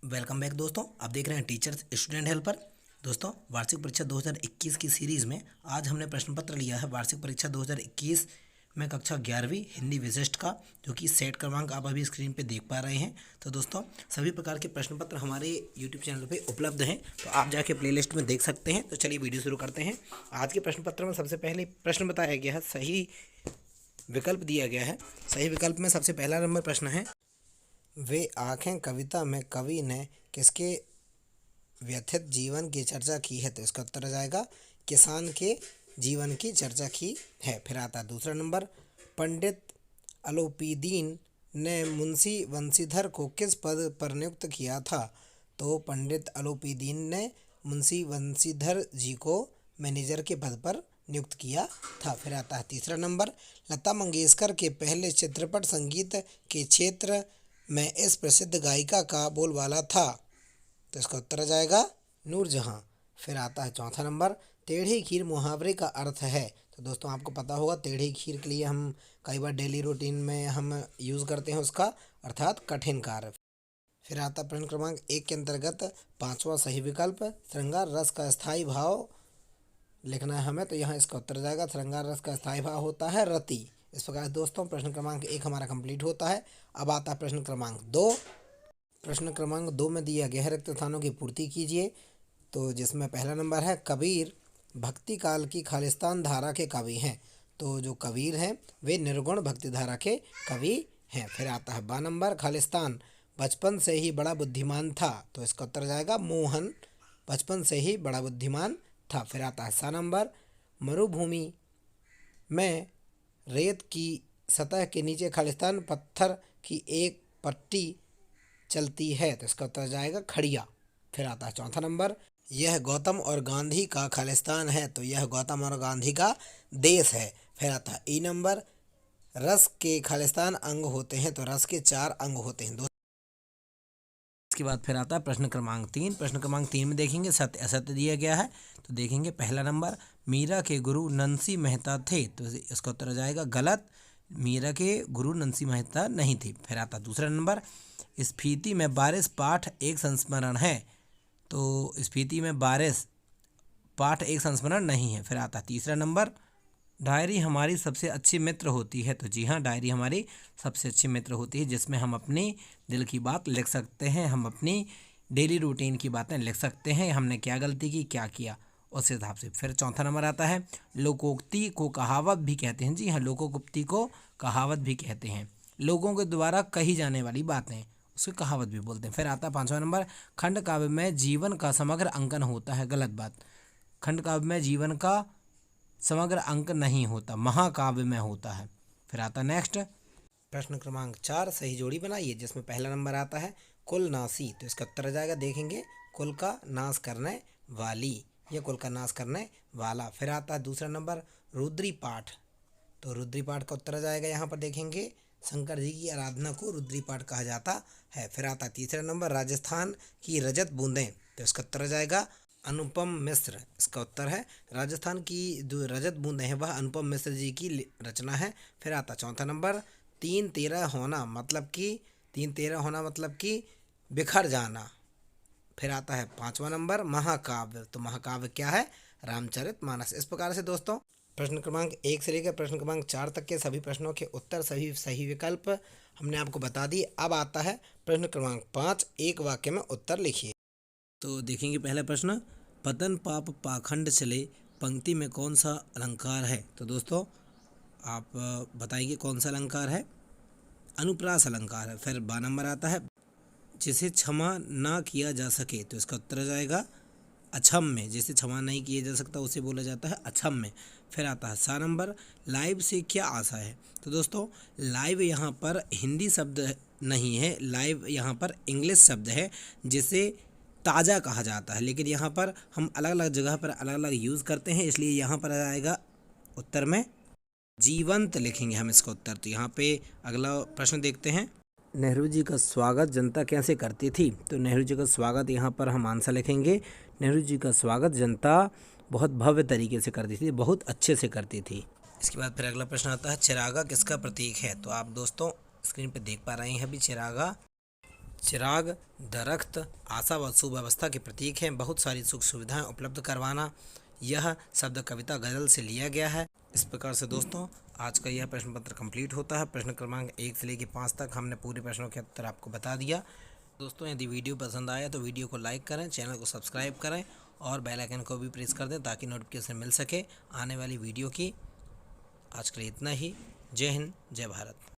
Welcome back दोस्तों। आप देख रहे हैं टीचर्स स्टूडेंट हेल्पर। दोस्तों, वार्षिक परीक्षा 2021 की सीरीज़ में आज हमने प्रश्न पत्र लिया है वार्षिक परीक्षा 2021 में कक्षा 11वीं हिंदी विशिष्ट का, जो कि सेट क्रमांक आप अभी स्क्रीन पे देख पा रहे हैं। तो दोस्तों, सभी प्रकार के प्रश्न पत्र हमारे यूट्यूब चैनल पे उपलब्ध हैं, तो आप जाके प्लेलिस्ट में देख सकते हैं। तो चलिए वीडियो शुरू करते हैं। आज के प्रश्न पत्र में सबसे पहले प्रश्न बताया गया है, सही विकल्प दिया गया है। सही विकल्प में सबसे पहला नंबर प्रश्न है, वे आँखें कविता में कवि ने किसके व्यथित जीवन की चर्चा की है। तो इसका उत्तर आ जाएगा किसान के जीवन की चर्चा की है। फिर आता है दूसरा नंबर, पंडित अलोपीदीन ने मुंशी वंशीधर को किस पद पर नियुक्त किया था। तो पंडित अलोपीदीन ने मुंशी वंशीधर जी को मैनेजर के पद पर नियुक्त किया था। फिर आता है तीसरा नंबर, लता मंगेशकर के पहले चित्रपट संगीत के क्षेत्र में इस प्रसिद्ध गायिका का बोलबाला था। तो इसका उत्तर आ जाएगा नूरजहां। फिर आता है चौथा नंबर, टेढ़ी खीर मुहावरे का अर्थ है। तो दोस्तों, आपको पता होगा टेढ़ी खीर के लिए हम कई बार डेली रूटीन में हम यूज़ करते हैं उसका, अर्थात कठिन कार्य। फिर आता प्रश्न क्रमांक 1 के अंतर्गत पांचवा सही विकल्प, श्रृंगार रस का स्थायी भाव लिखना है हमें। तो यहाँ इसका उत्तर जाएगा श्रृंगार रस का स्थायी भाव होता है रति। इस प्रकार दोस्तों प्रश्न क्रमांक 1 हमारा कंप्लीट होता है। अब आता है प्रश्न क्रमांक 2। प्रश्न क्रमांक 2 में दिया गया है, रिक्त स्थानों की पूर्ति कीजिए। तो जिसमें पहला नंबर है, कबीर भक्ति काल की खालिस्तान धारा के कवि हैं। तो जो कबीर हैं वे निर्गुण भक्ति धारा के कवि हैं। फिर आता है बा नंबर, खालिस्तान बचपन से ही बड़ा बुद्धिमान था। तो इसका उत्तर जाएगा मोहन बचपन से ही बड़ा बुद्धिमान था। फिर आता है सा नंबर, मरुभूमि में रेत की सतह के नीचे खालिस्तान पत्थर की एक पट्टी चलती है। तो इसका उत्तर जाएगा खड़िया। फिर आता है चौथा नंबर, यह गौतम और गांधी का खालिस्तान है। तो यह गौतम और गांधी का देश है। फिर आता है ई नंबर, रस के खालिस्तान अंग होते हैं। तो रस के 4 अंग होते हैं। इसके बाद फिर आता है प्रश्न क्रमांक 3। प्रश्न क्रमांक 3 में देखेंगे सत्य असत्य दिया गया है। तो देखेंगे पहला नंबर, मीरा के गुरु नंसी मेहता थे। तो इसका उत्तर आ जाएगा गलत, मीरा के गुरु नंसी मेहता नहीं थे। फिर आता दूसरा नंबर, स्फीति में बारिश पाठ एक संस्मरण है। तो स्फीति में बारिश पाठ एक संस्मरण नहीं है। फिर आता तीसरा नंबर, डायरी हमारी सबसे अच्छी मित्र होती है। तो जी हाँ, डायरी हमारी सबसे अच्छी मित्र होती है, जिसमें हम अपनी दिल की बात लिख सकते हैं, हम अपनी डेली रूटीन की बातें लिख सकते हैं, हमने क्या गलती की क्या किया उस हिसाब से। फिर चौथा नंबर आता है, लोकोक्ति को कहावत भी कहते हैं। जी हाँ, लोकोक्ति को कहावत भी कहते हैं, लोगों के द्वारा कही जाने वाली बातें उसको कहावत भी बोलते हैं। फिर आता है पांचवा नंबर, खंड काव्य में जीवन का समग्र अंकन होता है। गलत बात, खंड काव्य में जीवन का समग्र अंक नहीं होता, महाकाव्य में होता है। फिर आता नेक्स्ट प्रश्न क्रमांक 4, सही जोड़ी बनाइए। जिसमें पहला नंबर आता है कुल नासी। तो इसका उत्तर आ जाएगा, देखेंगे कुल का नाश करने वाली या कुल का नाश करने वाला। फिर आता है दूसरा नंबर, रुद्री पाठ। तो रुद्री पाठ का उत्तर आ जाएगा, यहाँ पर देखेंगे शंकर जी की आराधना को रुद्री पाठ कहा जाता है। फिर आता तीसरा नंबर, राजस्थान की रजत बूंदें। तो इसका उत्तर आ जाएगा अनुपम मिश्र। इसका उत्तर है राजस्थान की जो रजत बूंदें हैं वह अनुपम मिश्र जी की रचना है। फिर आता चौथा नंबर, 3-13 होना मतलब कि बिखर जाना। फिर आता है पांचवा नंबर, महाकाव्य। तो महाकाव्य क्या है, रामचरितमानस। इस प्रकार से दोस्तों प्रश्न क्रमांक 1 से लेकर प्रश्न क्रमांक 4 तक के सभी प्रश्नों के उत्तर, सभी सही विकल्प हमने आपको बता दिए। अब आता है प्रश्न क्रमांक 5, एक वाक्य में उत्तर लिखिए। तो देखेंगे पहला प्रश्न, पतन पाप पाखंड चले पंक्ति में कौन सा अलंकार है। तो दोस्तों आप बताइए कौन सा अलंकार है, अनुप्रास अलंकार है। फिर बा नंबर आता है, जिसे क्षमा ना किया जा सके। तो इसका उत्तर आ जाएगा अक्षम्य, जिसे क्षमा नहीं किया जा सकता उसे बोला जाता है अक्षम्य। फिर आता है सा नंबर, लाइव से क्या आशा है। तो दोस्तों लाइव यहाँ पर हिंदी शब्द नहीं है, लाइव यहाँ पर इंग्लिश शब्द है जिसे ताज़ा कहा जाता है, लेकिन यहाँ पर हम अलग अलग जगह पर अलग अलग यूज़ करते हैं, इसलिए यहाँ पर आ जाएगा उत्तर में जीवंत लिखेंगे हम इसका उत्तर। तो यहाँ पे अगला प्रश्न देखते हैं, नेहरू जी का स्वागत जनता कैसे करती थी। तो नेहरू जी का स्वागत यहाँ पर हम आंसर लिखेंगे, नेहरू जी का स्वागत जनता बहुत भव्य तरीके से करती थी, बहुत अच्छे से करती थी। इसके बाद फिर अगला प्रश्न आता है, चिरागा किसका प्रतीक है। तो आप दोस्तों स्क्रीन पर देख पा रहे हैं अभी, चिरागा चिराग, दरख्त, आशा व सुव्यवस्था के प्रतीक हैं। बहुत सारी सुख सुविधाएं उपलब्ध करवाना। यह शब्द कविता गजल से लिया गया है। इस प्रकार से दोस्तों आज का यह प्रश्न पत्र कंप्लीट होता है। प्रश्न क्रमांक 1 से लेकर 5 तक हमने पूरे प्रश्नों के उत्तर आपको बता दिया। दोस्तों यदि वीडियो पसंद आया तो वीडियो को लाइक करें, चैनल को सब्सक्राइब करें और बेल आइकन को भी प्रेस कर दें ताकि नोटिफिकेशन मिल सके आने वाली वीडियो की। आज के लिए इतना ही। जय हिंद, जय भारत।